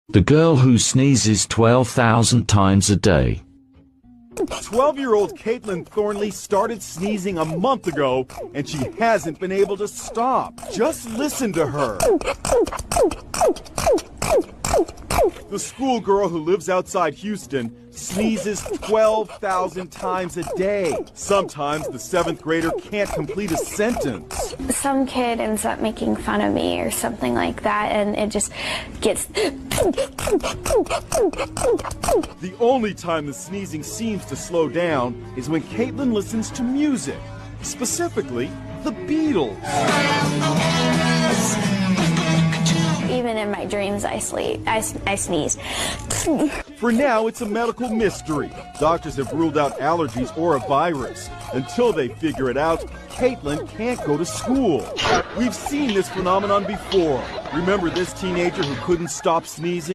The girl who sneezes 12,000 times a day. 12-year-old Caitlin Thornley started sneezing a month ago, and she hasn't been able to stop. Just listen to her. The schoolgirl who lives outside Houston sneezes 12,000 times a day. Sometimes the 7th grader can't complete a sentence. Some kid ends up making fun of me or something like that, and it just gets... The only time the sneezing seems to slow down is when Caitlin listens to music, specifically the Beatles. Even in my dreams, I sneeze. For now, it's a medical mystery. Doctors have ruled out allergies or a virus. Until they figure it out, Caitlin can't go to school. We've seen this phenomenon before. Remember this teenager who couldn't stop sneezing?